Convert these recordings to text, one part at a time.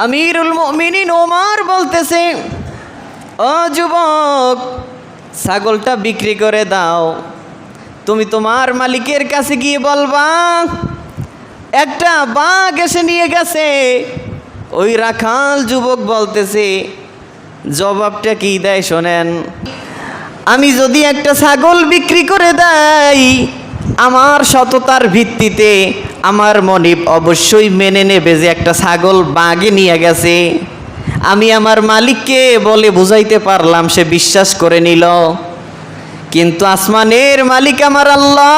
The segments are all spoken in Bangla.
আমিরুল মুমিনিন ওমর বলতেছে, ও যুবক, ছাগলটা বিক্রি করে দাও। তুমি তোমার মালিকের কাছে গিয়ে বলবা একটা বাঘ এসে নিয়ে গেছে। ওই রাখাল যুবক বলতেছে, জবাবটা কি দেয় শোনেন, আমি যদি একটা ছাগল বিক্রি করে দেই, আমার সততার ভিত্তিতে আমার মনিব অবশ্যই মেনে নেবে যে একটা ছাগল বাঘে নিয়ে গেছে। আমি আমার মালিককে বলে বুঝাইতে পারলাম, সে বিশ্বাস করে নিল। কিন্তু আসমানের মালিক আমার আল্লাহ,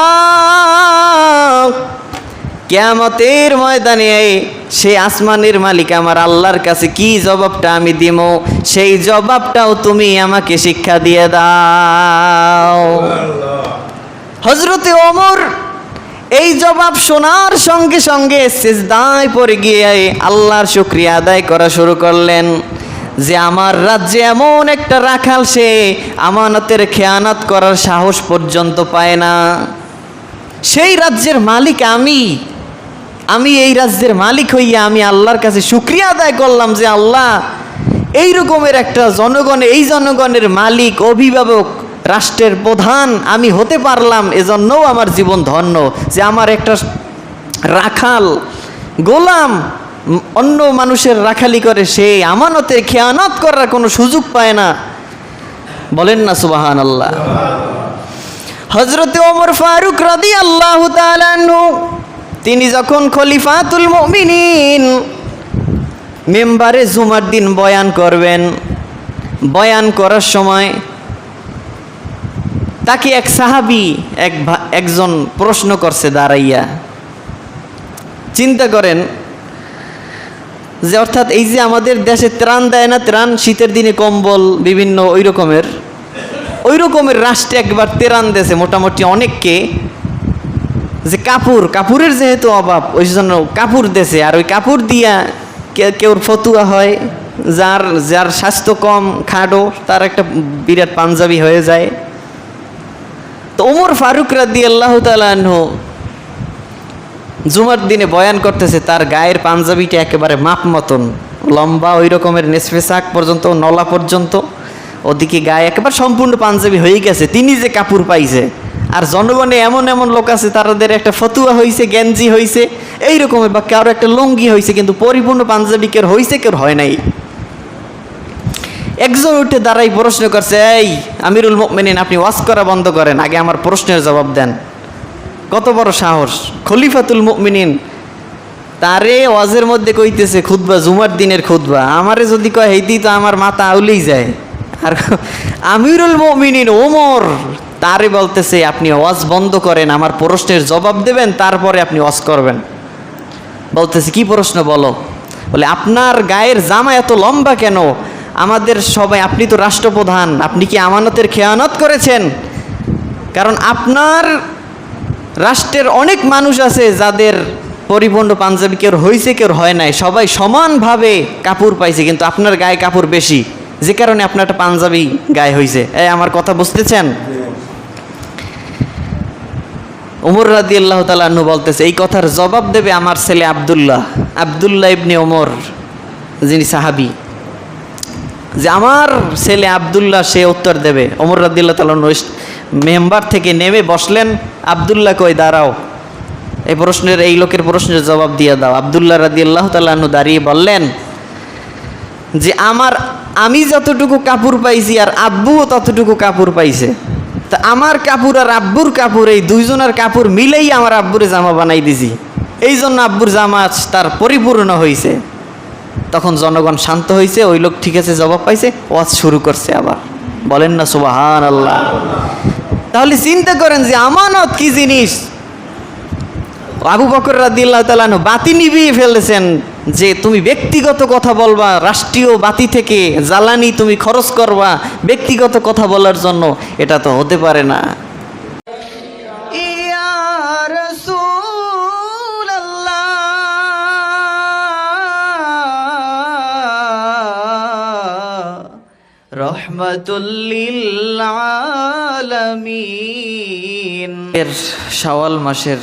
কিয়ামতের ময়দানে সে আসমানের মালিক আমার আল্লাহর কাছে কি জবাবটা আমি দিব, সেই জবাবটাও তুমি আমাকে শিক্ষা দিয়ে দাও। হযরতে ওমর এই জবাব শোনার সঙ্গে সঙ্গে সিজদায় পড়ে গিয়ে আল্লাহর শুকরিয়া আদায় করা শুরু করলেন যে আমার রাজ্যে এমন একটা রাখাল, সে আমানতের খেয়ানত করার সাহস পর্যন্ত পায় না। সেই রাজ্যের মালিক আমি এই রাজ্যের মালিক হইয়া আমি আল্লাহর কাছে শুকরিয়া আদায় করলাম যে আল্লাহ, এই রকমের একটা এই জনগণের মালিক, অভিভাবক, রাষ্ট্রের প্রধান আমি হতে পারলাম, এজন্যও আমার জীবন ধন্য যে আমার একটা রাখাল গোলাম অন্য মানুষের রাখালি করে, সে আমানতের খেয়ানত করার কোনো সুযোগ পায় না। বলেন না সুবহানাল্লাহ। হযরতে ওমর ফারুক রাদিয়াল্লাহু তাআলা আনহু তিনি যখন খলিফাতুল মুমিনিন মেম্বারে জুমার দিন বয়ান করবেন, বয়ান করার সময় তাকে এক সাহাবী একজন প্রশ্ন করছে দাঁড়াইয়া। চিন্তা করেন যে অর্থাৎ এই যে আমাদের দেশে ত্রাণ দেয় না, ত্রাণ শীতের দিনে কম্বল বিভিন্ন ওই রকমের রাষ্ট্রে একবার ত্রাণ দেশে মোটামুটি অনেককে, যে কাপড়ের যেহেতু অভাব ওই জন্য কাপড় দেশে, আর ওই কাপড় দিয়া কেউর ফতুয়া হয়, যার স্বাস্থ্য কম খাটো তার একটা বিরাট পাঞ্জাবি হয়ে যায়। তো ওমর ফারুক রাদিয়াল্লাহু তাআলা আনহু জুমার দিনে বয়ান করতেছে, তার গায়ের পাঞ্জাবিটা একেবারে মাপ মতন লম্বা, ওই রকমের নেসফে সাক পর্যন্ত, নলা পর্যন্ত, ওদিকে গায়ে একেবারে সম্পূর্ণ পাঞ্জাবি হয়ে গেছে। তিনি যে কাপড় পাইছে, আর জনগণে এমন লোক আছে তাদের একটা ফতুয়া হয়েছে, গেঞ্জি হয়েছে এই রকমের, বা কারো একটা লুঙ্গি হয়েছে, কিন্তু পরিপূর্ণ পাঞ্জাবি কেউ হয়েছে কেউ হয় নাই। একজন উঠে দাঁড়াই প্রশ্ন করছে, এই আমিরুল মুমিনিন, আপনি ওয়াজ করা বন্ধ করেন, আগে আমার প্রশ্নের জবাব দেন। কত বড় সাহস! খলিফাতুল মুমিনিন তারে ওয়াজের মধ্যে কইতেছে খুতবা, জুমার দিনের খুতবা, আমারে যদি কয় হেইদি তো আমার মাথা আউলেই যায়। আর আমিরুল মুমিনিন ওমর তারে বলতেছে, আপনি ওয়াজ বন্ধ করেন, আমার প্রশ্নের জবাব দেবেন, তারপরে আপনি ওয়াজ করবেন। বলতেছে, কি প্রশ্ন বলো? বলে, আপনার গায়ের জামা এত লম্বা কেন? আমাদের সবাই, আপনি তো রাষ্ট্রপ্রধান, আপনি কি আমানতের খেয়ানত করেছেন? কারণ আপনার রাষ্ট্রের অনেক মানুষ আছে যাদের পরিপূর্ণ পাঞ্জাবি কেউ হয়েছে কেউ হয় নাই, সবাই সমানভাবে কাপড় পাইছে, কিন্তু আপনার গায়ে কাপড় বেশি, যে কারণে আপনার একটা পাঞ্জাবি গায়ে হয়েছে। আমার কথা বুঝতেছেন? ওমর রাদিয়াল্লাহু তাআলা আনহু বলতেছে, এই কথার জবাব দেবে আমার ছেলে আব্দুল্লাহ ইবনে ওমর, যিনি সাহাবী, যে আমার ছেলে আব্দুল্লাহ সে উত্তর দেবে। ওমর রাদিয়াল্লাহু তাআলা মেম্বার থেকে নেমে বসলেন, আব্দুল্লাহ কই দাঁড়াও, এই লোকের প্রশ্নের জবাব দিয়ে দাও। আব্দুল্লাহ রাদিয়াল্লাহু তাআলা আনহু দাঁড়িয়ে বললেন যে আমি যতটুকু কাপড় পাইছি আর আব্বুও ততটুকু কাপড় পাইছে, তা আমার কাপড় আর আব্বুর কাপড়, এই দুইজনের কাপড় মিলেই আমার আব্বুরে জামা বানাই দিছি, এই জন্য আব্বুর জামা তার পরিপূর্ণ হয়েছে। তখন জনগণ শান্ত হয়েছে, ওই লোক ঠিক আছে জবাব পাইছে, ওয়াজ শুরু করছে আবার। বলেন না সুবহানাল্লাহ। তাহলে চিন্তা করেন যে আমানত কি জিনিস। আবু বকর রাদিয়াল্লাহু তাআলা আনহু বাতি নিভিয়ে ফেলেছেন, যে তুমি ব্যক্তিগত কথা বলবা, রাষ্ট্রীয় বাতি থেকে জ্বালানি তুমি খরচ করবা ব্যক্তিগত কথা বলার জন্য, এটা তো হতে পারে না। রহমাতুল লিল আলামিন। শাওয়াল মাসের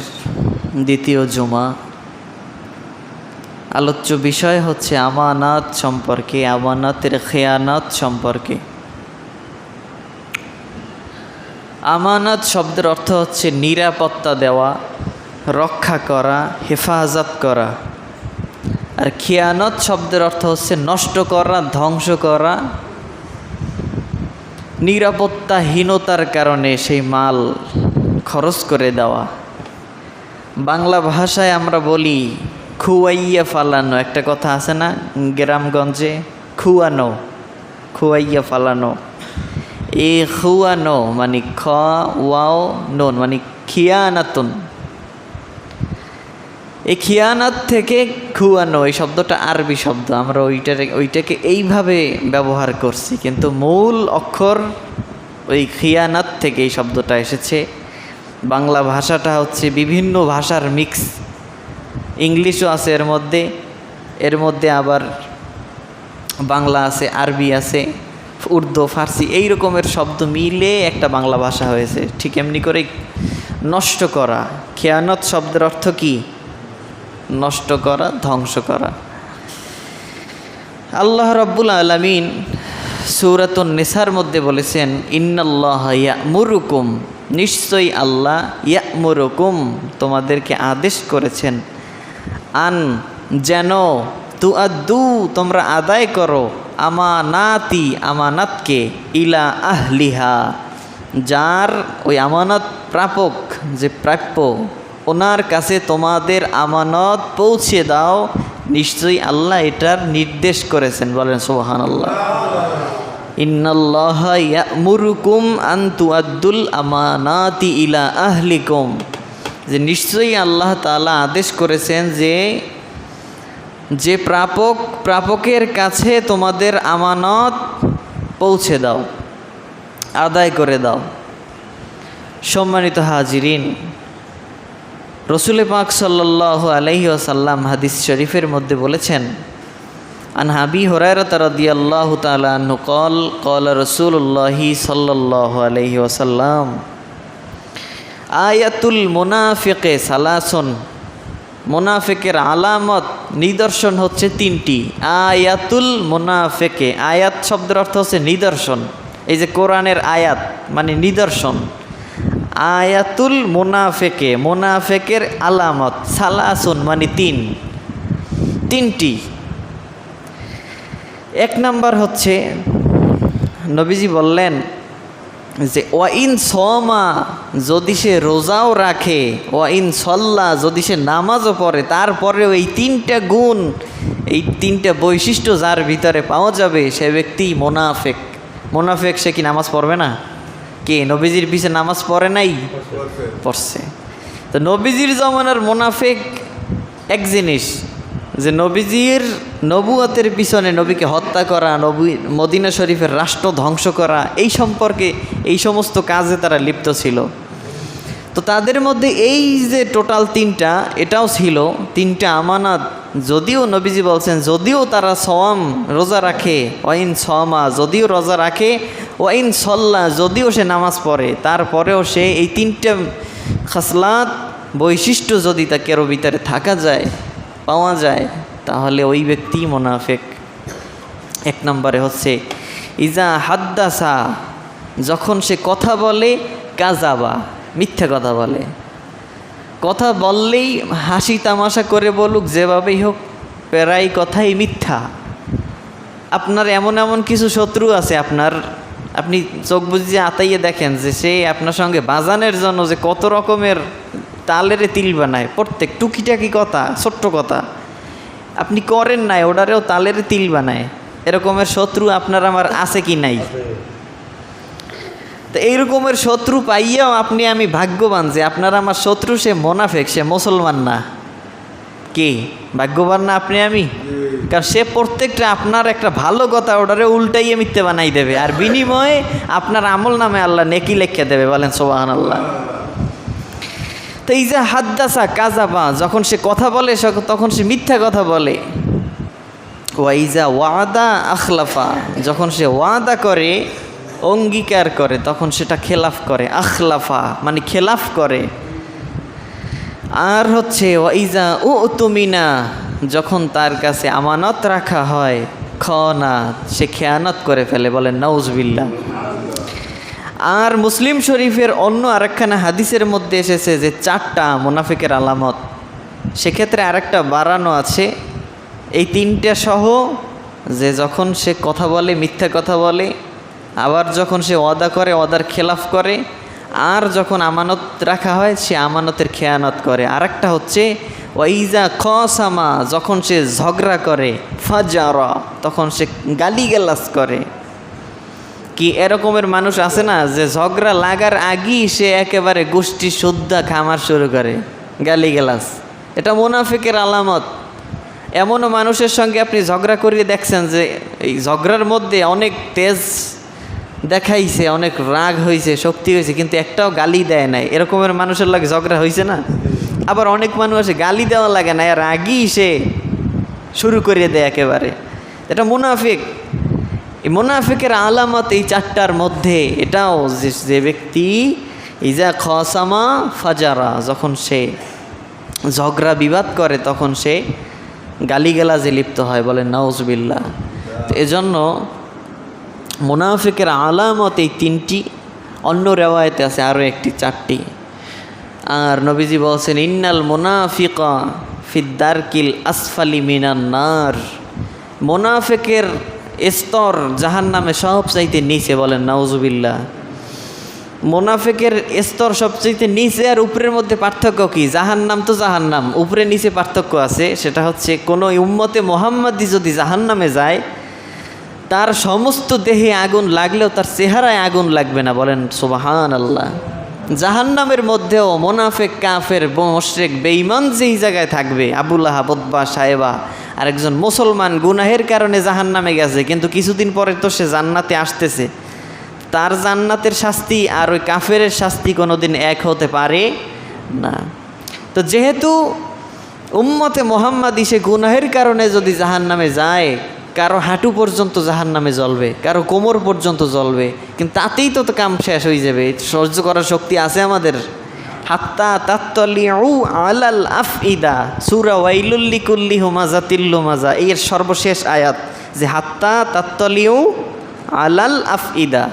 দ্বিতীয় জুমা, আলোচ্য বিষয় হচ্ছে আমানত সম্পর্কে, আমানতের খেয়ানত সম্পর্কে। আমানত শব্দের অর্থ হচ্ছে নিরাপত্তা দেওয়া, রক্ষা করা, হেফাজত করা। আর খেয়ানত শব্দের অর্থ হচ্ছে নষ্ট করা, ধ্বংস করা, নিরাপত্তাহীনতার কারণে সেই মাল খরচ করে দেওয়া। বাংলা ভাষায় আমরা বলি খুয়াইয়া ফালানো, একটা কথা আছে না গ্রামগঞ্জে, খুয়ানো, খুয়াইয়া ফালানো। এই খুয়ানো মানে খ ওয়াও নুন মানে খিয়ানাতুন। এই খিয়ানাত থেকে খুয়ানো, এই শব্দটা আরবি শব্দ, আমরা ওইটাকে এইভাবে ব্যবহার করছি, কিন্তু মূল অক্ষর ওই খিয়ানাত থেকে এই শব্দটা এসেছে। বাংলা ভাষাটা হচ্ছে বিভিন্ন ভাষার মিক্স, ইংলিশও আছে এর মধ্যে আবার বাংলা আছে, আরবি আছে, উর্দু, ফার্সি, এই রকমের শব্দ মিলে একটা বাংলা ভাষা হয়েছে। ঠিক এমনি করে নষ্ট করা, খেয়ানত শব্দের অর্থ কি? নষ্ট করা, ধ্বংস করা। আল্লাহ রাব্বুল আলামিন সূরাতুন নিসার মধ্যে বলেছেন, ইন্নাল্লাহা ইয়া'মুরুকুম, নিশ্চয়ই আল্লাহ ইয়া'মুরুকুম, তোমাদেরকে আদেশ করেছেন, আন, যেন, তুআদ্দু, তোমরা আদায় করো, আমানাতি, আমানাতকে, ইলা আহলিহা, যার ওই আমানত প্রাপক, যে প্রাপ্য, ওনার কাছে তোমাদের আমানত পৌঁছে দাও। নিশ্চয়ই আল্লাহ এটার নির্দেশ করেছেন, বলেন সুবহানাল্লাহ। ইন্নাল্লাহা ইয়া'মুরুকুম আন তুআদ্দুল আমানাতি ইলা আহলিকুম, যে নিশ্চয়ই আল্লাহ তাআলা আদেশ করেছেন যে প্রাপকের কাছে তোমাদের আমানত পৌঁছে দাও, আদায় করে দাও। সম্মানিত হাজিরিন, রসুল পাক সাল্লাল্লাহু আলাইহি ওয়াসাল্লাম হাদিস শরীফের মধ্যে বলেছেন, আন আবি হুরায়রা রাদিয়াল্লাহু তাআলা আনহু ক্বালা রাসূলুল্লাহি সাল্লাল্লাহু আলাইহি ওয়াসাল্লাম, আয়াতুল মুনাফিকে সালাসুন, মুনাফিকের আলামত, নিদর্শন হচ্ছে তিনটি। আয়াতুল মুনাফিকে, আয়াত শব্দের অর্থ হচ্ছে নিদর্শন। এই যে কোরআনের আয়াত মানে নিদর্শন। আয়াতুল মুনাফিকে, মুনাফিকের আলামত, সালাসুন মানে তিনটি। এক নাম্বার হচ্ছে, নবীজি বললেন যে ওয়াইন সমা, যদি সে রোজাও রাখে, ওয়াইন সল্লা, যদি সে নামাজও পড়ে, তারপরেও এই তিনটা গুণ, এই তিনটা বৈশিষ্ট্য যার ভিতরে পাওয়া যাবে, সে ব্যক্তি মুনাফিক। মুনাফিক সে কি নামাজ পড়বে না? কে নবীজির পিছে নামাজ পড়ে নাই? পড়ছে। তো নবীজির জমানার মুনাফিক এক জিনিস, যে নবীজির নবুয়তের পিছনে নবীকে হত্যা করা, মদিনা শরীফের রাষ্ট্র ধ্বংস করা, এই সম্পর্কে এই সমস্ত কাজে তারা লিপ্ত ছিল। তো তাদের মধ্যে এই যে টোটাল তিনটা, এটাও ছিল তিনটা আমানত। যদিও নবীজি বলছেন, যদিও তারা সওয়াম রোজা রাখে, ওয়াইন সমা, যদিও রোজা রাখে, ওয়াইন সল্লা, যদিও সে নামাজ পড়ে, তারপরেও সে এই তিনটা খাসলাত, বৈশিষ্ট্য যদি তার ভিতরে পাওয়া যায়, তাহলে ওই ব্যক্তি মুনাফিক। এক নম্বরে হচ্ছে ইজা হাদ্দাসা, যখন সে কথা বলে, কাযাবা, মিথ্যা কথা বলে। কথা বললেই হাসি তামাশা করে বলুক, যেভাবেই হোক, প্রায় কথাই মিথ্যা। আপনার এমন কিছু শত্রু আছে, আপনি চোখ বুঝিয়ে আতাইয়ে দেখেন যে সে আপনার সঙ্গে বাজানের জন্য যে কত রকমের তালের তিল বানায়, প্রত্যেক টুকিটাকি কথা, ছোট্ট কথা আপনি করেন নাই, ওটারেও তালের তিল বানায়। এরকমের শত্রু আপনার আমার আছে কি নাই? তো এইরকমের শত্রু পাইয়াও আমি ভাগ্যবান যে আপনার আমার শত্রু সে মুনাফিক, সে মুসলমান না। কে ভাগ্যবান না? আমি। কারণ সে প্রত্যেকটা আপনার একটা ভালো কথা ওটারে উল্টাইয়ে মিথ্যে বানাই দেবে, আর বিনিময়ে আপনার আমল নামে আল্লাহ নেকি লেখা দেবে, বলেন সুবহানাল্লাহ। তো এই যে হাদ্দাসা কাযাবা, যখন সে কথা বলে তখন সে মিথ্যা কথা বলে। ওয়াইজা ওয়াদা আখলাফা, যখন সে ওয়াদা করে, অঙ্গীকার করে, তখন সেটা খেলাফ করে। আখলাফা মানে খেলাফ করে। আর হচ্ছে ওয়াইজা উতুমিনা, যখন তার কাছে আমানত রাখা হয় খনা, সে খেয়ানত করে ফেলে, বলেন নাউজুবিল্লাহ। আর মুসলিম শরীফের অন্য আরেকখানা হাদিসের মধ্যে এসেছে যে 4টা মুনাফিকের আলামত, সেক্ষেত্রে আরেকটা বাড়ানো আছে, এই 3টা সহ, যে যখন সে কথা বলে মিথ্যা কথা বলে, আবার যখন সে ওয়াদা করে ওয়াদার খেলাফ করে, আর যখন আমানত রাখা হয় সে আমানতের খেয়ানত করে। আরেকটা হচ্ছে ওয়াইজা খসামা, যখন সে ঝগড়া করে, ফাজারা, তখন সে গালিগালাজ করে। কি এরকমের মানুষ আছে না যে ঝগড়া লাগার আগেই সে একেবারে গোষ্ঠী শুদ্ধা খামার শুরু করে, গালিগালাজ, এটা মুনাফিকের আলামত। এমনও মানুষের সঙ্গে আপনি ঝগড়া করিয়ে দেখছেন যে এই ঝগড়ার মধ্যে অনেক তেজ দেখাইছে, অনেক রাগ হয়েছে, শক্তি হয়েছে, কিন্তু একটাও গালি দেয় নাই, এরকমের মানুষের লাগে ঝগড়া হয়েছে না। আবার অনেক মানুষ আছে গালি দেওয়া লাগে না, আর আগেই সে শুরু করিয়ে দেয় একেবারে, এটা মুনাফিক। এই মুনাফিকের আলামত এই 4টার মধ্যে এটাও, যে ব্যক্তি ইজা খসামা ফাজারা, যখন সে ঝগড়া বিবাদ করে তখন সে গালিগালাজে লিপ্ত হয়, বলেন নাউজুবিল্লাহ। তো এজন্য মুনাফিকের আলামত এই 3টি, অন্য রেওয়ায়েতে আছে আরও একটি 4টি। আর নবীজি বলছেন ইন্নাল মুনাফিকা ফিদ্দারকিল আসফালি মিনান নার, মুনাফিকের স্তর জাহান্নামে সবচাইতে নিচে, বলেন নাউজুবিল্লাহ। মুনাফিকের স্তর সবচাইতে নিচে আর উপরের মধ্যে পার্থক্য কি? জাহান্নাম তো জাহান্নাম, উপরে নিচে পার্থক্য আছে। সেটা হচ্ছে কোনো উম্মতে মুহাম্মাদি যদি জাহান্নামে যায়, তার সমস্ত দেহে আগুন লাগলেও তার চেহারায় আগুন লাগবে না, বলেন সুবহানাল্লাহ। জাহান্নামের মধ্যেও মুনাফিক, কাফের, মুশরিক, বেঈমান যেই জায়গায় থাকবে, আবু লাহাব, উতবা, সায়েবা, আর একজন মুসলমান গুনাহের কারণে জাহান্নামে গেছে, কিন্তু কিছুদিন পরে তো সে জান্নাতে আসতেছে, তার জান্নাতের শাস্তি আর ওই কাফেরের শাস্তি কোনোদিন এক হতে পারে না। তো যেহেতু উম্মতে মুহাম্মাদি সে গুনাহের কারণে যদি জাহান্নামে যায়, কারো হাঁটু পর্যন্ত জাহান্নামে জ্বলবে, কারো কোমর পর্যন্ত জ্বলবে, কিন্তু তাতেই তো কাম শেষ হয়ে যাবে, সহ্য করার শক্তি আছে আমাদের। হাত্তা তাত্তালিউ আলাল আফইদা, সূরা ওয়াইলুল লিকুল্লি হুমাযাতিল লুমাযা, এর সর্বশেষ আয়াত, যে হাত্তা তাত্তালিউ আলাল আফইদা,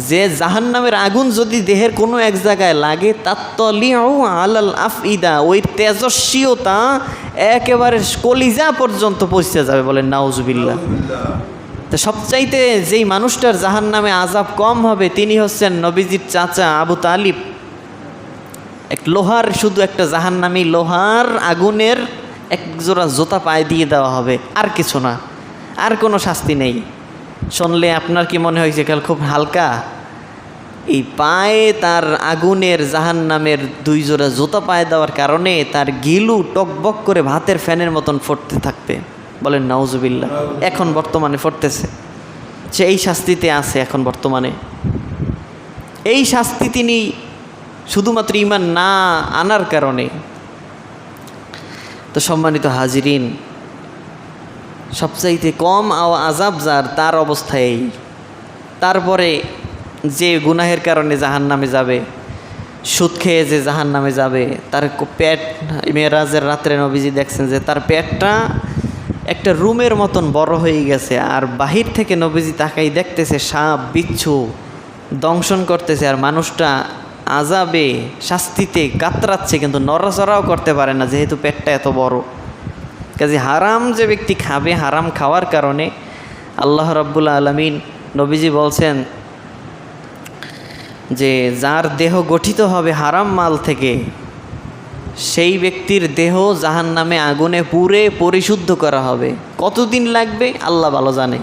যে জাহান্নামের আগুন যদি দেহের কোনো এক জায়গায় লাগে, তাত্তালিউ আলাল আফইদা, ওই তেজস্বীয়তা একেবারে কলিজা পর্যন্ত পৌঁছে যাবে, বলেন নাউজুবিল্লাহ। তো সবচাইতে যেই মানুষটার জাহান্নামে আযাব কম হবে তিনি হচ্ছেন নবীজির চাচা আবু তালিব। এক লোহার, শুধু একটা জাহান্নামী লোহার আগুনের এক জোড়া জুতা পায়ে দিয়ে দেওয়া হবে, আর কিছু না, আর কোনো শাস্তি নেই। শুনলে আপনার কি মনে হয়েছে কাল খুব হালকা? এই পায়ে তার আগুনের জাহান্নামের 2 জোড়া জুতা পায়ে দেওয়ার কারণে তার গিলু টকবক করে ভাতের ফ্যানের মতন ফুটতে থাকবে, বলেন নাউজুবিল্লাহ। এখন বর্তমানে ফুটতেছে, সে এই শাস্তিতে আছে এখন বর্তমানে। এই শাস্তি তিনি শুধুমাত্র ঈমান না আনার কারণে। তো সম্মানিত হাজিরিন, সবচাইতে কম আযাব যার, তার অবস্থায়। তারপরে যে গুনাহের কারণে জাহান্নামে যাবে, সুদ খেয়ে যে জাহান্নামে যাবে, তার পেট, মেরাজের রাত্রে নবীজি দেখছেন যে তার পেটটা একটা রুমের মতন বড় হয়ে গেছে, আর বাহির থেকে নবীজি তাকাই দেখতেছে সাপ বিচ্ছু দংশন করতেছে, আর মানুষটা আযাবে শাস্তিতে কাতরাচ্ছে, কিন্তু নড়াচড়াও করতে পারে না যেহেতু পেটটা এত বড়। কাজে হারাম যে ব্যক্তি খাবে, হারাম খাওয়ার কারণে আল্লাহ রাব্বুল আলামিন, নবীজি বলছেন যে যার দেহ গঠিত হবে হারাম মাল থেকে, সেই ব্যক্তির দেহ জাহান্নামে আগুনে পুড়ে পরিশুদ্ধ করা হবে। কতদিন লাগবে আল্লাহ ভালো জানে।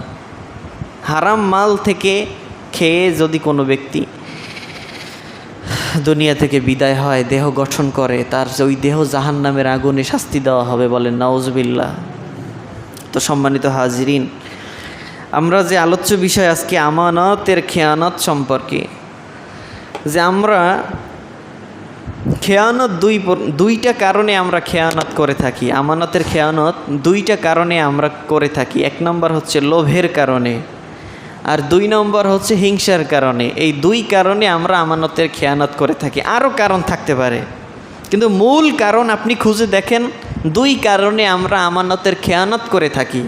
হারাম মাল থেকে খেয়ে যদি কোনো ব্যক্তি দুনিয়া থেকে বিদায় হয়, দেহ গঠন করে, তার ওই দেহ জাহান্নামের আগুনে শাস্তি দেওয়া হবে, বলেন নাউজুবিল্লাহ। তো সম্মানিত হাজিরিন, আমরা যে আলোচ্য বিষয় আজকে আমানতের খেয়ানত সম্পর্কে, যে আমরা খেয়ানত দুইটা কারণে আমরা খেয়ানত করে থাকি। আমানতের খেয়ানত 2টা কারণে আমরা করে থাকি। 1 নম্বর হচ্ছে লোভের কারণে, আর 2 নম্বর হচ্ছে হিংসার কারণে। এই 2 কারণে আমরা আমানতের খেয়ানত করে থাকি। আরও কারণ থাকতে পারে, কিন্তু মূল কারণ আপনি খুঁজে দেখেন দুই কারণে আমরা আমানতের খেয়ানত করে থাকি।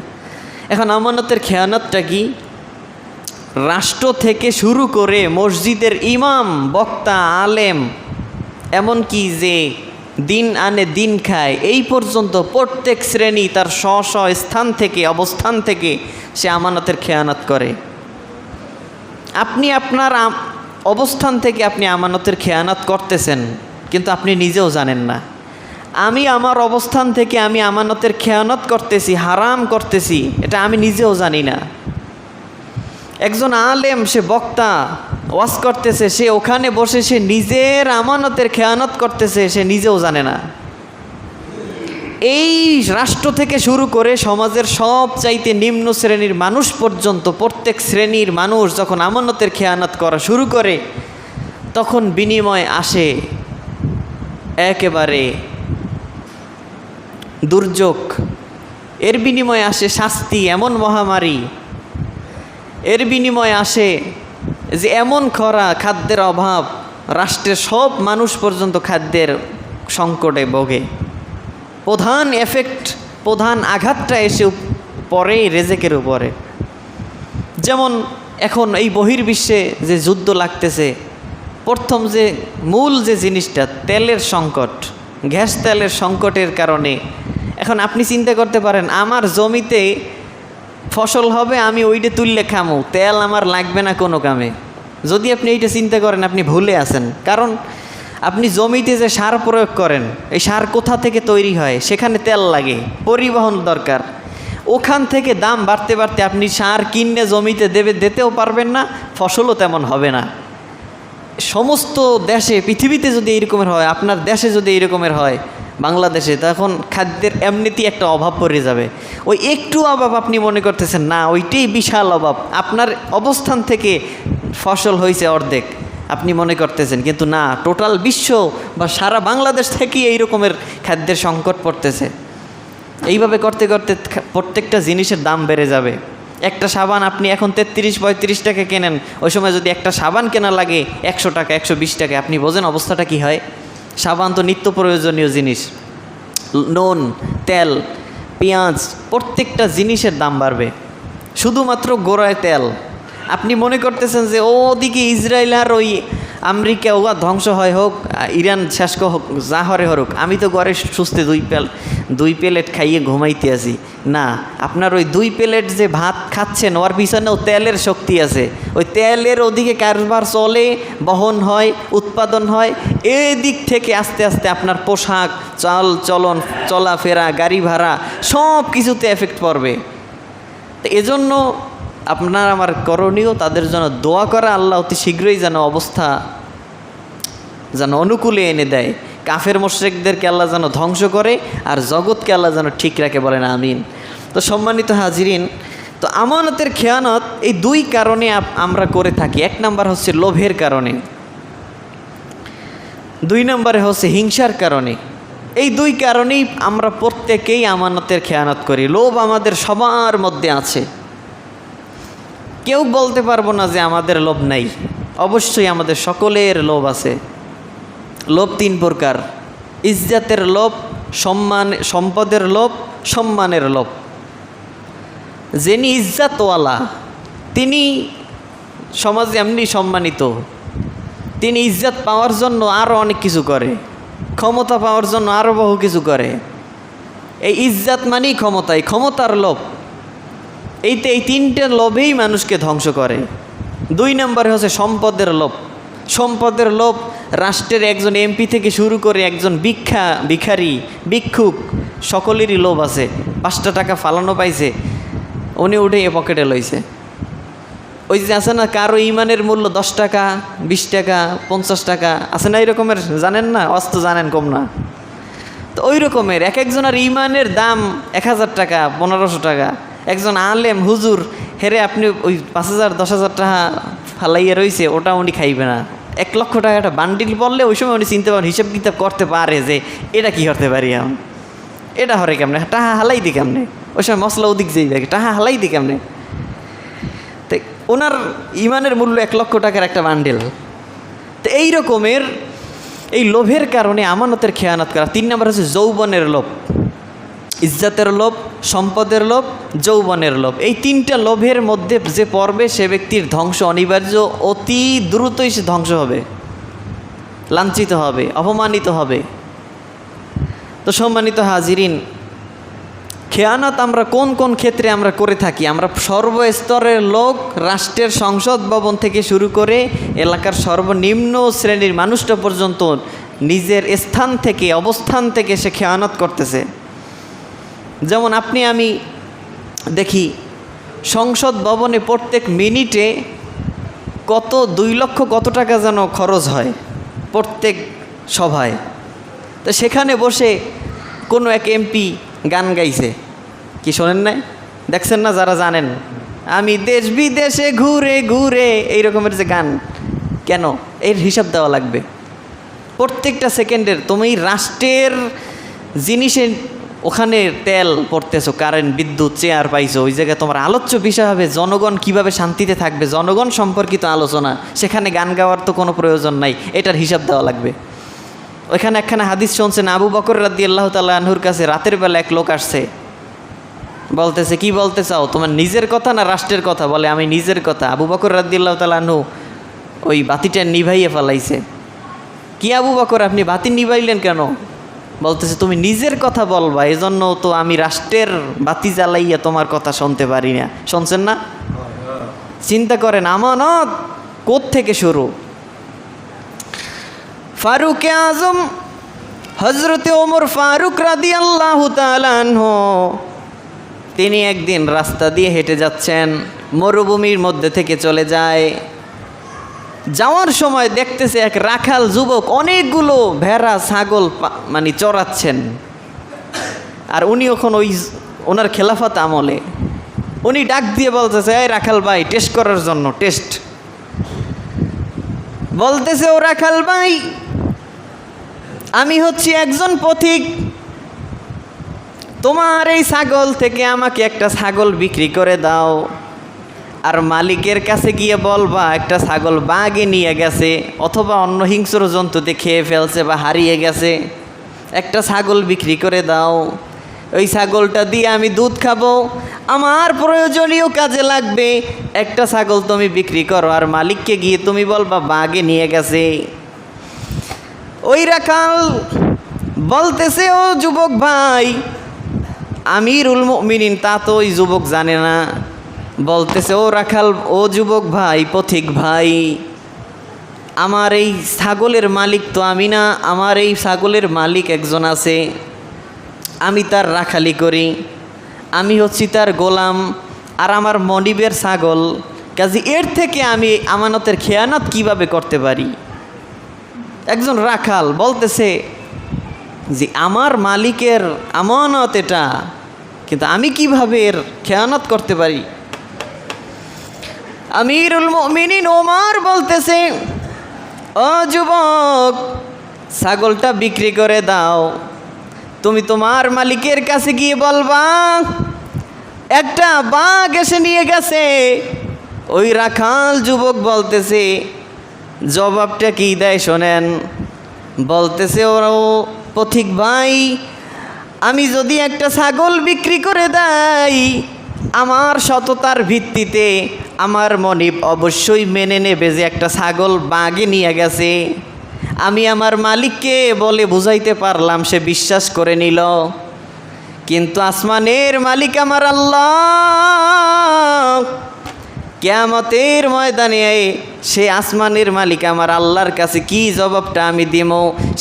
এখন আমানতের খেয়ানতটা কি? রাষ্ট্র থেকে শুরু করে মসজিদের ইমাম, বক্তা, আলেম, এমনকি যে দিন আনে দিন খায়, এই পর্যন্ত প্রত্যেক শ্রেণী তার স্ব স্ব স্থান থেকে, অবস্থান থেকে সে আমানতের খেয়ানত করে। আপনি আপনার অবস্থান থেকে আপনি আমানতের খেয়ানত করতেছেন, কিন্তু আপনি নিজেও জানেন না। আমি আমার অবস্থান থেকে আমি আমানতের খেয়ানত করতেছি, হারাম করতেছি, এটা আমি নিজেও জানি না। একজন আলেম, সে বক্তা, ওয়াজ করতেছে, সে ওখানে বসে সে নিজের আমানতের খেয়ানত করতেছে, সে নিজেও জানে না। এই রাষ্ট্র থেকে শুরু করে সমাজের সব চাইতে নিম্ন শ্রেণীর মানুষ পর্যন্ত প্রত্যেক শ্রেণীর মানুষ যখন আমানতের খেয়ানত করা শুরু করে, তখন বিনিময় আসে একেবারে দুর্যোগ, এর বিনিময়ে আসে শাস্তি, এমন মহামারী, এর বিনিময়ে আসে যে এমন খরা, খাদ্যের অভাব, রাষ্ট্রের সব মানুষ পর্যন্ত খাদ্যের সংকটে ভোগে। প্রধান এফেক্ট, প্রধান আঘাতটা এসে পড়ে রেজেকের উপরে। যেমন এখন এই বহির্বিশ্বে যে যুদ্ধ লাগতেছে, প্রথম যে মূল যে জিনিসটা, তেলের সংকট, গ্যাস তেলের সংকটের কারণে এখন আপনি চিন্তা করতে পারেন, আমার জমিতে ফসল হবে, আমি ওইটা তুললে খামো, তেল আমার লাগবে না কোনো কামে। যদি আপনি এইটা চিন্তা করেন, আপনি ভুলে আছেন। কারণ আপনি জমিতে যে সার প্রয়োগ করেন, এই সার কোথা থেকে তৈরি হয়, সেখানে তেল লাগে, পরিবহন দরকার। ওখান থেকে দাম বাড়তে বাড়তে আপনি সার কিনে জমিতে দিতেও পারবেন না, ফসলও তেমন হবে না। সমস্ত দেশে, পৃথিবীতে যদি এইরকমের হয়, আপনার দেশে যদি এইরকমের হয়, বাংলাদেশে, তখন খাদ্যের এমনিতেই একটা অভাব পড়ে যাবে। ওই একটু অভাব আপনি মনে করতেছেন না, ওইটাই বিশাল অভাব। আপনার অবস্থান থেকে ফসল হয়েছে অর্ধেক, আপনি মনে করতেছেন, কিন্তু না, টোটাল বিশ্ব বা সারা বাংলাদেশ থেকেই এই রকমের খাদ্যের সংকট পড়তেছে। এইভাবে করতে করতে প্রত্যেকটা জিনিসের দাম বেড়ে যাবে। একটা সাবান আপনি এখন 33-35 টাকা কেনেন, ওই সময় যদি একটা সাবান কেনা লাগে 100 টাকা, 120 টাকা, আপনি বোঝেন অবস্থাটা কি হয়। সাবান তো নিত্য প্রয়োজনীয় জিনিস, নুন, তেল, পেঁয়াজ, প্রত্যেকটা জিনিসের দাম বাড়বে। শুধুমাত্র গোড়ায় তেল। আপনি মনে করতেছেন যে ওদিকে ইসরায়েল আর ওই আমেরিকা ওয়া ধ্বংস হয় হোক, ইরান শেষ হোক, যা হরে হরুক, আমি তো ঘরে সুস্থে দুই প্লেট খাইয়ে ঘুমাইতে আছি। না, আপনার ওই 2 প্লেট যে ভাত খাচ্ছেন, ওর পিছনেও তেলের শক্তি আছে। ওই তেলের ওদিকে কারবার চলে, বহন হয়, উৎপাদন হয়। এই দিক থেকে আস্তে আস্তে আপনার পোশাক, চলন, চলাফেরা, গাড়ি ভাড়া, সব কিছুতে এফেক্ট পড়বে। তো এজন্য আপনার আমার করণীয়, তাদের জন্য দোয়া করা, আল্লাহ অতি শীঘ্রই যেন অবস্থা যেন অনুকূলে এনে দেয়। কাফের মুশরিকদেরকে আল্লাহ যেন ধ্বংস করে, আর জগৎকে আল্লাহ যেন ঠিক রাখে, বলেন আমিন। তো সম্মানিত হাজিরিন, তো আমানতের খেয়ানত এই 2 কারণে আমরা করে থাকি। 1 নাম্বার হচ্ছে লোভের কারণে, 2 নম্বরে হচ্ছে হিংসার কারণে। এই 2 কারণেই আমরা প্রত্যেকেই আমানতের খেয়ানত করি। লোভ আমাদের সবার মধ্যে আছে, কেউ বলতে পারবো না যে আমাদের লোভ নাই। অবশ্যই আমাদের সকলের লোভ আছে। লোভ 3 প্রকার: ইজ্জতের লোভ, সম্পদের লোভ, সম্মানের লোভ। যিনি ইজ্জতওয়ালা, তিনি সমাজে এমনি সম্মানিত, তিনি ইজ্জত পাওয়ার জন্য আরও অনেক কিছু করে, ক্ষমতা পাওয়ার জন্য আরও বহু কিছু করে। এই ইজ্জত মানেই ক্ষমতা, এই ক্ষমতার লোভ। এই 3টে লোভেই মানুষকে ধ্বংস করে। 2 নম্বরে হচ্ছে সম্পদের লোভ। সম্পদের লোভ রাষ্ট্রের একজন এমপি থেকে শুরু করে একজন ভিখারি, ভিক্ষুক, সকলেরই লোভ আছে। 5টা টাকা ফালানো পাইছে, উনি উঠে পকেটে লইছে। ওই যে আছে না, কারো ইমানের মূল্য 10 টাকা, 20 টাকা, 50 টাকা, আছে না এরকমের, জানেন না? অস্ত জানেন কম না। তো ওই রকমের এক একজনের ইমানের দাম 1000 টাকা, 1500 টাকা। একজন আলেম হুজুর, হেরে আপনি ওই 5000, 10,000 টাকা ফালাইয়া রয়েছে, ওটা উনি খাইবে না। 1 লক্ষ টাকা একটা বান্ডিল বললে ওই সময় উনি চিনতে পারেন, হিসাব কিতাব করতে পারে যে এটা কি করতে পারি আমি, এটা হরে কেমনে, টাহা হালাই দি কেমনে, ওই সময় মশলা ওদিক যেই দেখে টাহা হালাই দি কেমনে। তো ওনার ইমানের মূল্য 1 লক্ষ টাকার একটা বান্ডেল। তো এই রকমের এই লোভের কারণে আমানতের খেয়ানত করা। 3 নম্বর হচ্ছে যৌবনের লোভ। ইজ্জতের লোভ, সম্পদের লোভ, যৌবনের লোভ। এই তিনটা লোভের মধ্যে যে পড়বে সে ব্যক্তির ধ্বংস অনিবার্য, অতি দ্রুতই সে ধ্বংস হবে, লাঞ্ছিত হবে, অপমানিত হবে। তো সম্মানিত হাজিরিন, খেয়ানত আমরা কোন কোন ক্ষেত্রে আমরা করে থাকি? আমরা সর্বস্তরের লোক, রাষ্ট্রের সংসদ ভবন থেকে শুরু করে এলাকার সর্বনিম্ন শ্রেণীর মানুষটা পর্যন্ত নিজের স্থান থেকে, অবস্থান থেকে সে খেয়ানত করতেছে। যেমন আপনি আমি দেখি সংসদ ভবনে প্রত্যেক মিনিটে কত 2 লক্ষ কত টাকা যেন খরচ হয় প্রত্যেক সভায়। তো সেখানে বসে কোনো এক এমপি গান গাইছে, কি শোনেন নাই? দেখছেন না? যারা জানেন, আমি দেশ বিদেশে ঘুরে ঘুরে, এই রকমের যে গান, কেন? এর হিসাব দেওয়া লাগবে প্রত্যেকটা সেকেন্ডের। তুমি রাষ্ট্রের জিনিসে ওখানে তেল পড়তেছো, কারেন্ট, বিদ্যুৎ, চেয়ার পাইছো, ওই জায়গায় তোমার আলোচ্য বিষয় হবে জনগণ কিভাবে শান্তিতে থাকবে, জনগণ সম্পর্কিত আলোচনা। সেখানে গান গাওয়ার তো কোনো প্রয়োজন নাই, এটার হিসাব দেওয়া লাগবে। ওইখানে একখানা হাদিস শুনছেন, আবু বকর রাদিয়াল্লাহু তাআলা আনহুর কাছে রাতের বেলা এক লোক আসছে, বলতেছে, কি বলতে চাও, তোমার নিজের কথা না রাষ্ট্রের কথা? বলে, আমি নিজের কথা। আবু বকর রাদিয়াল্লাহু তাআলা আনহু ওই বাতিটা নিভাইয়ে ফেলাইছে। কি আবু বকর, আপনি বাতি নিভাইলেন কেন? বলতেছে, তুমি নিজের কথা বলবা, এজন্য তো আমি রাষ্ট্রের বাতি জ্বালাইয়া তোমার কথা শুনতে পারি না। শুনছেন না? চিন্তা করেন, আমানত কোত্থেকে শুরু। ফারুক আজম হজরতে ওমর ফারুক রাদিয়াল্লাহু তাআলা আনহু, তিনি একদিন রাস্তা দিয়ে হেঁটে যাচ্ছেন, মরুভূমির মধ্যে থেকে চলে যায়। যাওয়ার সময় দেখতেছে এক রাখাল যুবক অনেকগুলো ভেড়া ছাগল মানে চড়াচ্ছেন। আর উনি এখন ওনার খেলাফত আমলে উনি ডাক দিয়ে বলতেছে, এই রাখাল ভাই, টেস্ট করার জন্য, টেস্ট। বলতেছে, ও রাখাল ভাই, আমি হচ্ছি একজন পথিক, তোমার এই ছাগল থেকে আমাকে একটা ছাগল বিক্রি করে দাও। আর মালিকের কাছে গিয়ে বলবা একটা ছাগল বাঘে নিয়ে গেছে, অথবা অন্য হিংস্র জন্তুতে খেয়ে ফেলছে বা হারিয়ে গেছে, একটা ছাগল বিক্রি করে দাও। ওই ছাগলটা দিয়ে আমি দুধ খাবো, আমার প্রয়োজনীয় কাজে লাগবে। একটা ছাগল তুমি বিক্রি করো, আর মালিককে গিয়ে তুমি বলবা বাঘে নিয়ে গেছে। ওই রাখাল বলতেছে, ও যুবক ভাই, আমিরুল মুমিনিন তা তো ওই যুবক জানে না। বলতেছে, ও রাখাল, ও যুবক ভাই, পথিক ভাই, আমার এই ছাগলের মালিক তো আমি না, আমার এই ছাগলের মালিক একজন আছে, আমি তার রাখালি করি, আমি হচ্ছি তার গোলাম, আর আমার মনিবের ছাগল। কাজে এর থেকে আমি আমানতের খেয়ানত কিভাবে করতে পারি? একজন রাখাল বলতেছে যে আমার মালিকের আমানত এটা, কিন্তু আমি কিভাবে এর খেয়ানত করতে পারি? আমিরুল মুমিনিন ওমর বলতেছে, ও যুবক, ছাগলটা বিক্রি করে দাও। তুমি তোমার মালিকের কাছে গিয়ে বলবা একটা বাঘ এসে নিয়ে গেছে। ওই রাখাল যুবক বলতেছে, জবাবটা কি দেয় শোনেন। বলতেছে, ও পথিক ভাই, আমি যদি একটা ছাগল বিক্রি করে দেই, আমার সততার ভিত্তিতে আমার মনিব অবশ্যই মেনে নেবে যে একটা ছাগল বাঘে নিয়ে গেছে। আমি আমার মালিককে বলে বুঝাইতে পারলাম, সে বিশ্বাস করে নিল। কিন্তু আসমানের মালিক আমার আল্লাহ, কিয়ামতের ময়দানে সে আসমানের মালিক আমার আল্লাহর কাছে কি জবাবটা আমি দিব,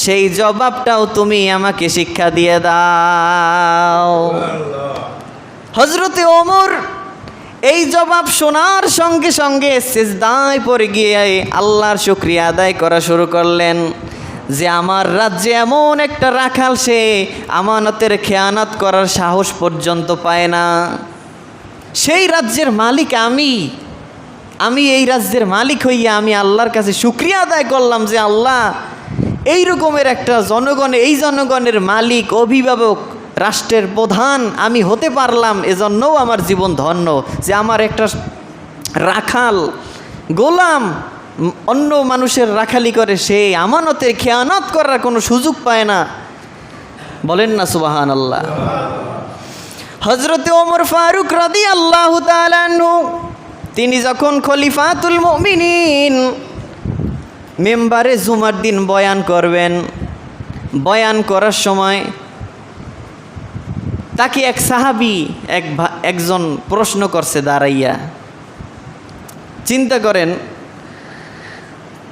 সেই জবাবটাও তুমি আমাকে শিক্ষা দিয়ে দাও। হযরতে ওমর এই জবাব শোনার সঙ্গে সঙ্গে সিজদায় পড়ে গিয়ে আল্লাহর শুকরিয়া আদায় করা শুরু করলেন যে আমার রাজ্যে এমন একটা রাখাল, সে আমানতের খেয়ানত করার সাহস পর্যন্ত পায় না। সেই রাজ্যের মালিক আমি এই রাজ্যের মালিক হইয়া আমি আল্লাহর কাছে শুকরিয়া আদায় করলাম যে আল্লাহ, এই রকমের একটা এই জনগণের মালিক, অভিভাবক, রাষ্ট্রের প্রধান আমি হতে পারলাম। এজন্যও আমার জীবন ধন্য যে আমার একটা রাখাল, গোলাম অন্য মানুষের রাখালি করে, সে আমানতের খেয়ানত করার কোনো সুযোগ পায় না। বলেন না সুবহানাল্লাহ। হযরতে ওমর ফারুক রাদিয়াল্লাহু তাআলা আনহু তিনি যখন খলিফাতুল মুমিনিন মেম্বারে জুমার দিন বয়ান করবেন, বয়ান করার সময় তাকে এক সাহাবী একজন প্রশ্ন করছে দাঁড়াইয়া। চিন্তা করেন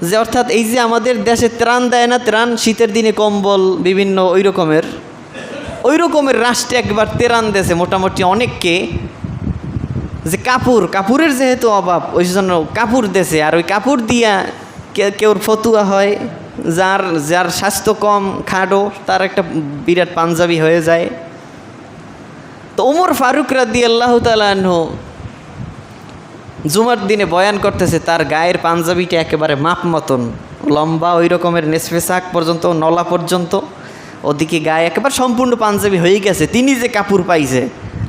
যে অর্থাৎ এই যে আমাদের দেশে ত্রাণ দেয় না, ত্রাণ শীতের দিনে কম্বল বিভিন্ন ওই রকমের রাষ্ট্রে একবার ত্রাণ দেশে মোটামুটি অনেককে, যে কাপড়ের যেহেতু অভাব ওই জন্য কাপড় দেশে, আর ওই কাপড় দিয়া কেউর ফতুয়া হয়, যার স্বাস্থ্য কম খাটো তার একটা বিরাট পাঞ্জাবি হয়ে যায়। তো ওমর ফারুক রাদিয়াল্লাহু তাআলা আনহু জুমার দিনে বয়ান করতেছে, তার গায়ের পাঞ্জাবিটা একেবারে মাপ মতন লম্বা, ওই রকমের নেসফে সাক পর্যন্ত, নলা পর্যন্ত, ওদিকে গায়ে একেবারে সম্পূর্ণ পাঞ্জাবি হয়ে গেছে, তিনি যে কাপড় পাইছে।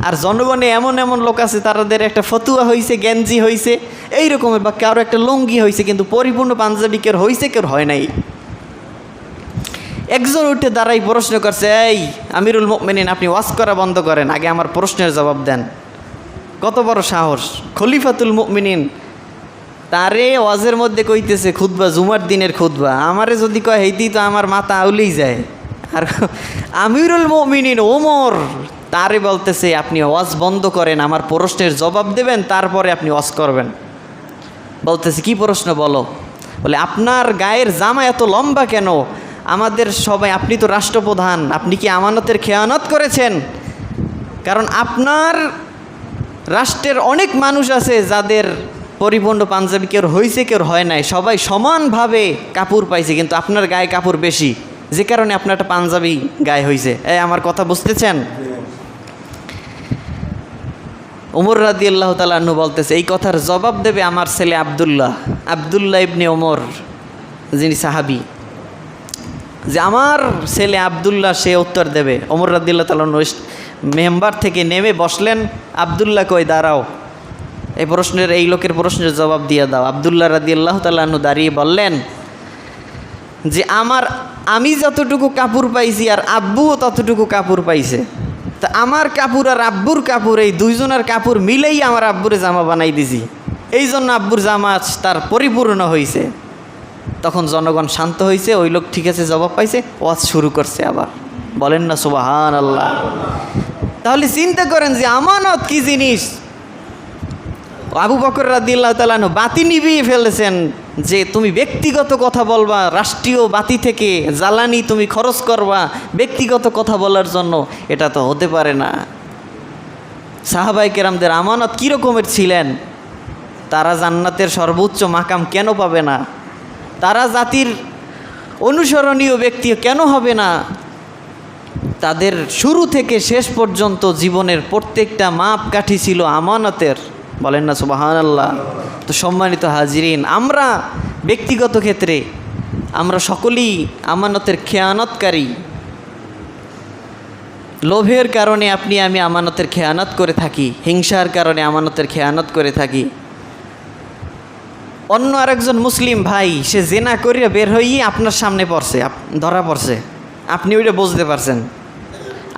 আর জনগণে এমন এমন লোক আছে তাদের একটা ফতুয়া হয়েছে, গেঞ্জি হয়েছে এই রকমের, বা কারো একটা লুঙ্গি হয়েছে, কিন্তু পরিপূর্ণ পাঞ্জাবি কেউ হয়েছে কেউ হয় নাই। একজন উঠে দাঁড়াই প্রশ্ন করছে, এই আমিরুল মুমিনিন, আপনি ওয়াজ করা বন্ধ করেন, আগে আমার প্রশ্নের জবাব দেন। কত বড় সাহস! খলিফাতুল মুমিনিন তারে ওয়াজের মধ্যে কইতেছে খুতবা, জুমার দিনের খুতবা, আমারে যদি কয় হেইতি তো আমার মাথা আউলেই যায়। আর আমিরুল মুমিনিন ওমর তারে বলতেছে, আপনি ওয়াজ বন্ধ করেন, আমার প্রশ্নের জবাব দেবেন, তারপরে আপনি ওয়াজ করবেন। বলতেছে, কি প্রশ্ন বলো? বলে, আপনার গায়ের জামা এত লম্বা কেন? আমাদের সবাই, আপনি তো রাষ্ট্রপ্রধান, আপনি কি আমানতের খেয়ানত করেছেন? কারণ আপনার রাষ্ট্রের অনেক মানুষ আছে যাদের পরিপূর্ণ পাঞ্জাবি কেউ হয়েছে কেউ হয় নাই, সবাই সমানভাবে কাপড় পাইছে, কিন্তু আপনার গায়ে কাপড় বেশি, যে কারণে আপনার একটা পাঞ্জাবি গায়ে হয়েছে। আমার কথা বুঝতেছেন? ওমর রাদিয়াল্লাহু তাআলা আনহু বলতেছে, এই কথার জবাব দেবে আমার ছেলে আব্দুল্লাহ ইবনে ওমর, যিনি সাহাবী, যে আমার ছেলে আব্দুল্লাহ সে উত্তর দেবে। ওমর রাদিয়াল্লাহু তাআলা আনহু মেম্বার থেকে নেমে বসলেন, আব্দুল্লাহ কই দাঁড়াও, এই লোকের প্রশ্নের জবাব দিয়ে দাও। আব্দুল্লাহ রাদিয়াল্লাহু তাআলা আনহু দাঁড়িয়ে বললেন যে আমি যতটুকু কাপড় পাইছি আর আব্বুও ততটুকু কাপড় পাইছে, তা আমার কাপড় আর আব্বুর কাপড়, এই দুইজনের কাপড় মিলেই আমার আব্বুরে জামা বানাই দিছি, এই জন্য আব্বুর জামা তার পরিপূর্ণ হয়েছে। তখন জনগণ শান্ত হয়েছে, ওই লোক ঠিক আছে জবাব পাইছে, ওয়াজ শুরু করছে আবার। বলেন না সুবহানাল্লাহ। তাহলে চিন্তা করেন যে আমানত কি জিনিস। আবু বকর রাদিয়াল্লাহু তাআলা আনহু বাতি নিভিয়ে ফেলেছেন, যে তুমি ব্যক্তিগত কথা বলবা, রাষ্ট্রীয় বাতি থেকে জ্বালানি তুমি খরচ করবা ব্যক্তিগত কথা বলার জন্য, এটা তো হতে পারে না। সাহাবায়ে কেরামদের আমানত কী রকমের ছিলেন? তারা জান্নাতের সর্বোচ্চ মাকাম কেন পাবে না? তারা জাতির অনুসরণীয় ব্যক্তি কেন হবে না? তাদের শুরু থেকে শেষ পর্যন্ত জীবনের প্রত্যেকটা মাপকাঠি ছিল আমানতের। বলেন না সুবহানাল্লাহ। তো সম্মানিত হাজিরিন, আমরা ব্যক্তিগত ক্ষেত্রে আমরা সকলেই আমানতের খেয়ানতকারী। লোভের কারণে আমি আমানতের খেয়ানত করে থাকি, হিংসার কারণে আমানতের খেয়ানত করে থাকি। অন্য আরেকজন মুসলিম ভাই সে জেনা করিয়া বের হইয়ে আপনার সামনে পড়ছে, ধরা পড়ছে, আপনি ওইটা বুঝতে পারছেন।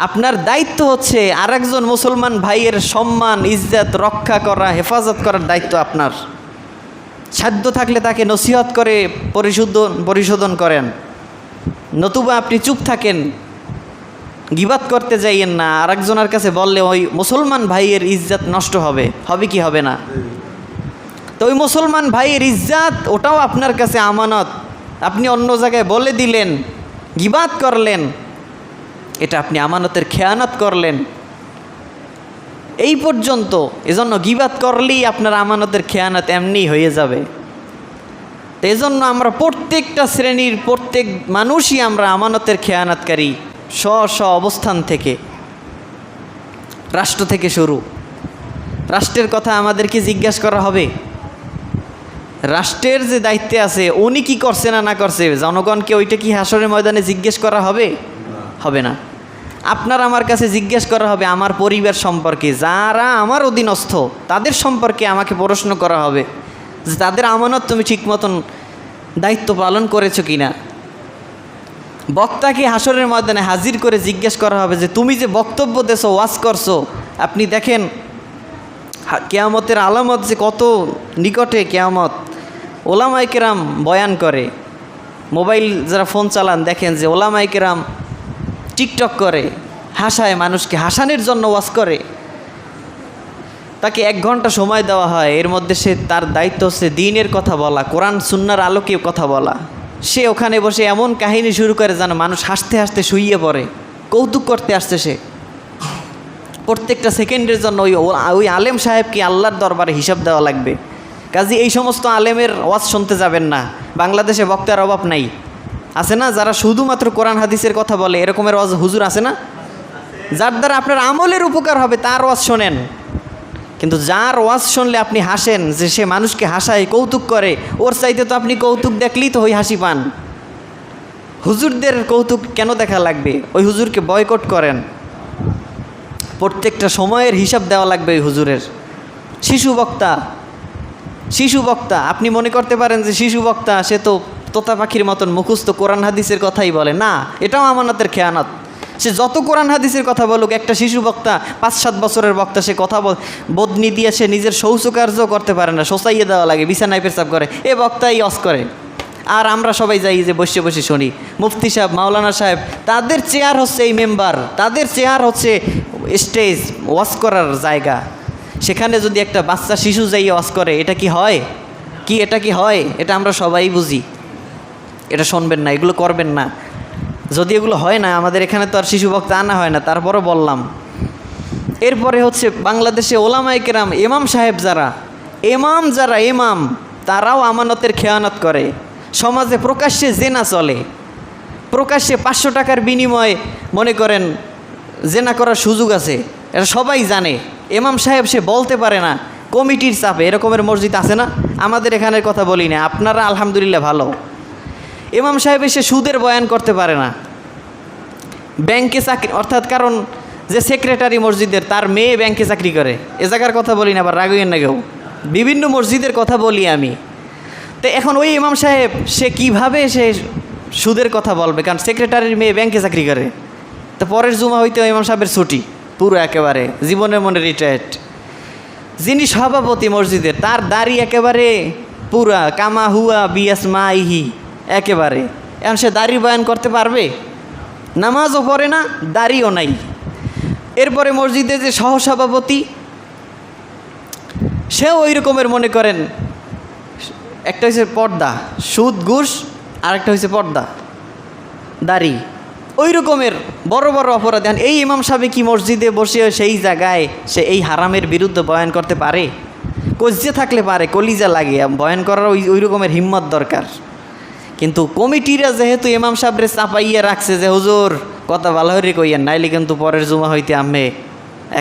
আপনার দায়িত্ব হচ্ছে আরেকজন মুসলমান ভাইয়ের সম্মান ইজ্জত রক্ষা করা, হেফাজত করার দায়িত্ব আপনার। সাধ্য থাকলে তাকে নসিহত করে পরিশোধন করেন, নতুবা আপনি চুপ থাকেন, গিবাত করতে যাইয়েন না। আরেকজনের কাছে বললে ওই মুসলমান ভাইয়ের ইজ্জত নষ্ট হবে কি হবে না? তো ওই মুসলমান ভাইয়ের ইজ্জত ওটাও আপনার কাছে আমানত। আপনি অন্য জায়গায় বলে দিলেন, গিবাত করলেন, এটা আপনি আমানতের খেয়ানত করলেন। এই পর্যন্ত। এজন্য গিবাত করলেই আপনার আমানতের খেয়ানত এমনি হয়ে যাবে। তো এজন্য আমরা প্রত্যেকটা শ্রেণীর প্রত্যেক মানুষই আমরা আমানতের খেয়ানতকারী, স্ব অবস্থান থেকে। রাষ্ট্র থেকে শুরু, রাষ্ট্রের কথা আমাদেরকে জিজ্ঞাসা করা হবে। রাষ্ট্রের যে দায়িত্বে আছে উনি কি করছে না করছে, জনগণকে ওইটা কি হাসরের ময়দানে জিজ্ঞেস করা হবে? হবে না। আপনার আমার কাছে জিজ্ঞেস করা হবে আমার পরিবার সম্পর্কে, যারা আমার অধীনস্থ তাদের সম্পর্কে আমাকে প্রশ্ন করা হবে যে তাদের আমানত তুমি ঠিক মতন দায়িত্ব পালন করেছো কি না। বক্তাকে হাসরের ময়দানে হাজির করে জিজ্ঞেস করা হবে যে তুমি যে বক্তব্য দেছো, ওয়াজ করছো, আপনি দেখেন কিয়ামতের আলামত যে কত নিকটে কিয়ামত। ওলামায়ে কেরাম বয়ান করে, মোবাইল যারা ফোন চালান দেখেন যে ওলামায়ে কেরাম টিকটক করে, হাসায়, মানুষকে হাসানোর জন্য ওয়াজ করে। তাকে 1 ঘন্টা সময় দেওয়া হয়, এর মধ্যে সে তার দায়িত্ব হচ্ছে দ্বীনের কথা বলা, কোরআন সুন্নাহর আলোকে কথা বলা। সে ওখানে বসে এমন কাহিনী শুরু করে যেন মানুষ হাসতে হাসতে শুইয়ে পড়ে, কৌতুক করতে আসছে সে। প্রত্যেকটা সেকেন্ডের জন্য ওই আলেম সাহেবকে আল্লাহর দরবারে হিসাব দেওয়া লাগবে। কাজে এই সমস্ত আলেমের ওয়াজ শুনতে যাবেন না। বাংলাদেশে বক্তার অভাব নাই, আছে না? যারা শুধুমাত্র কোরআন হাদিসের কথা বলে, এরকমের ওয়াজ হুজুর আছে না? যার দ্বারা আপনার আমলের উপকার হবে তার ওয়াজ শোনেন। কিন্তু যার ওয়াজ শুনলে আপনি হাসেন, যে সে মানুষকে হাসায়, কৌতুক করে, ওর চাইতে তো আপনি কৌতুক দেখলেই তো ওই হাসি পান। হুজুরদের কৌতুক কেন দেখা লাগবে? ওই হুজুরকে বয়কট করেন। প্রত্যেকটা সময়ের হিসাব দেওয়া লাগবে ওই হুজুরের। শিশু বক্তা আপনি মনে করতে পারেন যে শিশু বক্তা সে তো তোতা পাখির মতন মুখস্থ কোরআন হাদিসের কথাই বলে না, এটাও আমানতের খেয়ানত। সে যত কোরআন হাদিসের কথা বলুক, একটা শিশু বক্তা 5-7 বছরের বক্তা, সে কথা বদনি দিয়ে সে নিজের শৌচকার্য করতে পারে না, শোষাইয়ে দেওয়া লাগে, বিছানায় পেশাব করে, এ বক্তাই ওয়াজ করে। আর আমরা সবাই যাই যে বসে বসে শুনি। মুফতি সাহেব, মাওলানা সাহেব, তাদের চেয়ার হচ্ছে এই মেম্বার, তাদের চেয়ার হচ্ছে স্টেজ, ওয়াজ করার জায়গা। সেখানে যদি একটা বাচ্চা শিশু যাই ওয়াজ করে, এটা কি হয়? এটা কি হয়? এটা আমরা সবাই বুঝি। এটা শুনবেন না, এগুলো করবেন না। যদি এগুলো হয় না, আমাদের এখানে তো আর শিশু বক্তা আনা হয় না, তারপরে বললাম। এরপরে হচ্ছে বাংলাদেশে ওলামায়ে কেরাম, ইমাম সাহেব যারা ইমাম, তারাও আমানতের খেয়ানত করে। সমাজে প্রকাশ্যে জেনা চলে, প্রকাশ্যে 500 টাকার বিনিময়ে মনে করেন জেনা করার সুযোগ আছে, এটা সবাই জানে। ইমাম সাহেব সে বলতে পারে না, কমিটির চাপে। এরকমের মসজিদ আছে না? আমাদের এখানের কথা বলি না, আপনারা আলহামদুলিল্লাহ ভালো। ইমাম সাহেব এসে সুদের বয়ান করতে পারে না, ব্যাংকে চাকরি, অর্থাৎ কারণ যে সেক্রেটারি মসজিদের, তার মেয়ে ব্যাংকে চাকরি করে। এ জায়গার কথা বলি না, আবার রাগইয়েন না কেউ, বিভিন্ন মসজিদের কথা বলি আমি। তো এখন ওই ইমাম সাহেব সে কিভাবে সে সুদের কথা বলবে? কারণ সেক্রেটারির মেয়ে ব্যাংকে চাকরি করে। তো পরের জুমা হইতে ইমাম সাহেবের ছুটি পুরো, একেবারে জীবনের মনে রিটায়ার্ড। যিনি সভাপতি মসজিদের, তার দাড়ি একেবারে পুরা কামা হুয়া বিয়াসমা ইহি, একেবারে। এখন সে দাড়ি বয়ান করতে পারবে? নামাজও পড়ে না, দাড়িও নাই। এরপরে মসজিদে যে সহসভাপতি, সেও ওই রকমের মনে করেন, একটা হচ্ছে পর্দা, সুদ ঘুষ, আর একটা হচ্ছে পর্দা, দাড়ি, ওই রকমের বড় বড় অপরাধ। এই ইমাম সাহেব কি মসজিদে বসে সেই জায়গায় সে এই হারামের বিরুদ্ধে বয়ান করতে পারে? কজ্জে থাকলে পারে, কলিজা লাগে, বয়ান করার ওই রকমের হিম্মত দরকার। কিন্তু কমিটিরা যেহেতু ইমাম সাহেবরে চাপাইয়া রাখছে যে হুজুর কথা ভালো হয়ে কইয়েন, নাইলে কিন্তু পরের জুমা হইতে আমি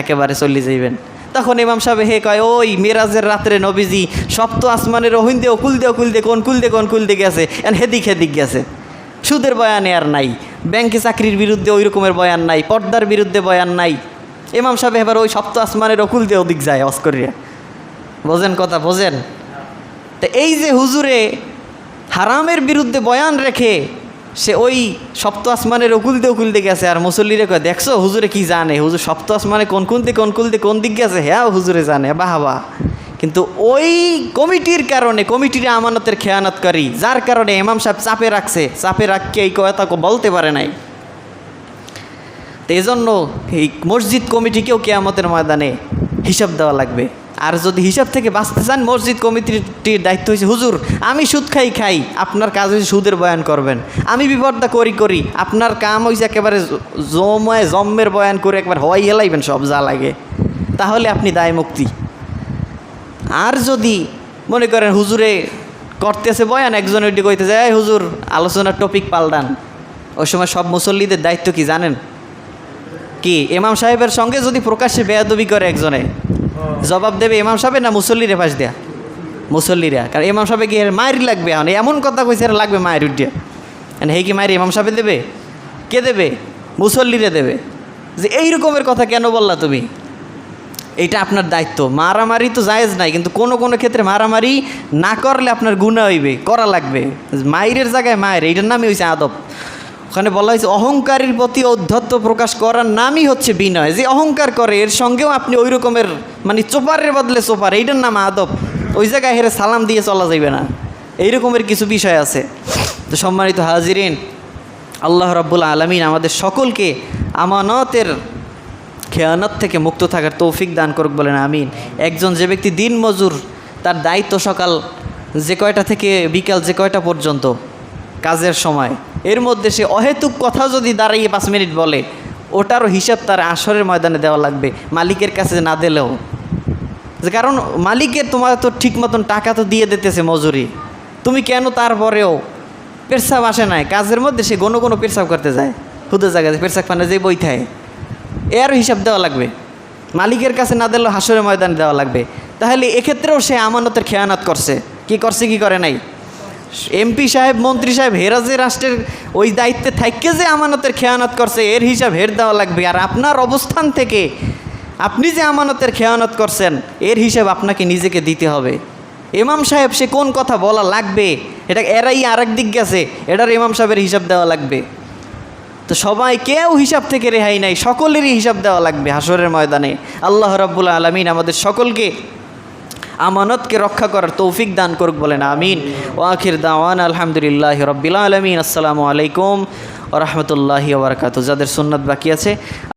একেবারে চলে যাইবেন, তখন ইমাম সাহেব হে কয়, ওই মেরাজের রাত্রে নবীজি সপ্ত আসমানের ওহিন দিয়ে কুল দিয়ে কোন কুল দিয়ে গেছে, হেদিক গেছে। সুদের বয়ানে আর নাই, ব্যাংকে চাকরির বিরুদ্ধে ওই রকমের বয়ান নাই, পর্দার বিরুদ্ধে বয়ান নাই। ইমাম সাহেব এবার ওই সপ্ত আসমানের অকুল দিয়ে ওদিক যায় ওয়াজ করিয়া। বোঝেন কথা, বোঝেন? তো এই যে হুজুরে হারামের বিরুদ্ধে বয়ান রেখে সে ওই সপ্ত আসমানের অকুল দিয়ে গেছে, আর মুসল্লিরে কয়, দেখছো হুজুরে কি জানে, হুজুর সপ্ত আসমানে কোন দিক গেছে, হ্যাঁ হুজুরে জানে, বাহাবা। কিন্তু ওই কমিটির কারণে, কমিটির আমানতের খেয়ানতকারী, যার কারণে ইমাম সাহেব চাপে রাখকে এই কথা বলতে পারে নাই। তো এই জন্য এই মসজিদ কমিটিকেও কিয়ামতের ময়দানে হিসাব দেওয়া লাগবে। আর যদি হিসাব থেকে বাঁচতে চান, মসজিদ কমিটির দায়িত্ব হয়েছে, হুজুর আমি সুদ খাই, আপনার কাজ হয়েছে সুদের বয়ান করবেন। আমি বিপদটা করি, আপনার কাম হয়েছে একেবারে জম্মের বয়ান করে একবার হওয়াই হেলাইবেন সব যা লাগে, তাহলে আপনি দায় মুক্তি। আর যদি মনে করেন হুজুরে করতেছে বয়ান, একজন ওইটি কইতে যায়, হুজুর আলোচনার টপিক পাল্টান, ওই সময় সব মুসল্লিদের দায়িত্ব কি জানেন? কি ইমাম সাহেবের সঙ্গে যদি প্রকাশ্যে বেয়াদবি করে একজনে, জবাব দেবে ইমাম সাহেব না মুসল্লিরে পাশ দেয়া? মুসল্লিরা। কারণ ইমাম সাহেব কি মায়ের লাগবে, এমন কথা কইছে লাগবে মায়ের উঠিয়া, হে কি মায়ের ইমাম সাহেব দেবে? কে দেবে? মুসল্লিরে দেবে। যে এই রকমের কথা কেন বললা তুমি? এইটা আপনার দায়িত্ব। মারামারি তো জায়েজ নাই, কিন্তু কোনো ক্ষেত্রে মারামারি না করলে আপনার গুনাহ হইবে, করা লাগবে। মায়ের জায়গায় মায়ের, এইটার নামই হয়েছে আদব। ওখানে বলা হয়েছে অহংকারের প্রতি ঔদ্ধত্য প্রকাশ করার নামই হচ্ছে বিনয়। যে অহংকার করে এর সঙ্গেও আপনি ওই রকমের মানে চোপারের বদলে চোপার, এইটার নাম আদব। ওই জায়গায় হেরে সালাম দিয়ে চলা যাইবে না, এই রকমের কিছু বিষয় আছে। তো সম্মানিত হাজিরিন, আল্লাহ রাব্বুল আলামিন আমাদের সকলকে আমানতের খেয়ানত থেকে মুক্ত থাকার তৌফিক দান করুক, বলেন আমিন। একজন যে ব্যক্তি দিন মজুর, তার দায়িত্ব সকাল যে কয়টা থেকে বিকাল যে কয়টা পর্যন্ত কাজের সময়, এর মধ্যে সে অহেতুক কথা যদি দাঁড়িয়ে 5 মিনিট বলে, ওটারও হিসাব তার আসরের ময়দানে দেওয়া লাগবে, মালিকের কাছে না দিলেও। যে কারণ মালিকের তোমার তো ঠিক মতন টাকা তো দিয়ে দিতেছে মজুরি, তুমি কেন তারপরেও পেরসাব আসে নাই কাজের মধ্যে, সে কোনো পেরসাব করতে যায়, হুদে জায়গায় পেরসাব পানে যে বই থাকে, এরও হিসাব দেওয়া লাগবে, মালিকের কাছে না দিলেও হাসরের ময়দানে দেওয়া লাগবে। তাহলে এক্ষেত্রেও সে আমানতের খেয়ানত করছে, কি করছে কি করে নাই? এমপি সাহেব, মন্ত্রী সাহেব, হেরা যে রাষ্ট্রের ওই দায়িত্বে থাকতে যে আমানতের খেয়ানত করছে, এর হিসাব হের দেওয়া লাগবে। আর আপনার অবস্থান থেকে আপনি যে আমানতের খেয়ানত করছেন, এর হিসাব আপনাকে নিজেকে দিতে হবে। ইমাম সাহেব সে কোন কথা বলা লাগবে, এটা এরাই আরেক দিক গেছে, এটার ইমাম সাহেবের হিসাব দেওয়া লাগবে। তো সবাই কেউ হিসাব থেকে রেহাই নাই, সকলেরই হিসাব দেওয়া লাগবে হাসরের ময়দানে। আল্লাহ রাব্বুল আলামিন আমাদের সকলকে আমানতকে রক্ষা করার তৌফিক দান করুক, বলেন আমিন। ওয়া আখির দাওয়ানা আলহামদুলিল্লাহি রাব্বিল আলামিন। আসসালামু আলাইকুম ওয়া রাহমাতুল্লাহি ওয়া বারাকাতুহু। যাদের সুন্নাত বাকি আছে